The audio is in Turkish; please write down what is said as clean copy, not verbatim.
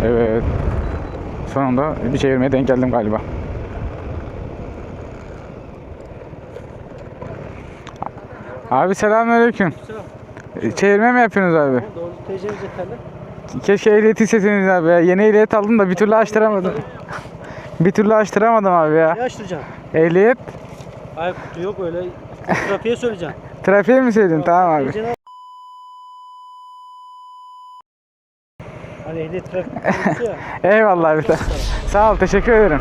Evet. Sonunda bir çevirmeye denk geldim galiba. Abi selamünaleyküm. Çevirme mi yapıyorsunuz abi? Doğru tecrübe yeterli. Keşke ehliyet isteseniz abi ya. Yeni ehliyet aldım da bir türlü açtıramadım. Bir türlü açtıramadım abi ya. Ne açtıracaksın? Ehliyet. Hayır kutu yok öyle. Trafiğe söyleyeceksin. Trafiğe mi söyledin? Tamam abi. Tecrübe- Hani ehliyet trafik ya. Eyvallah abi. Sağ ol, teşekkür ederim.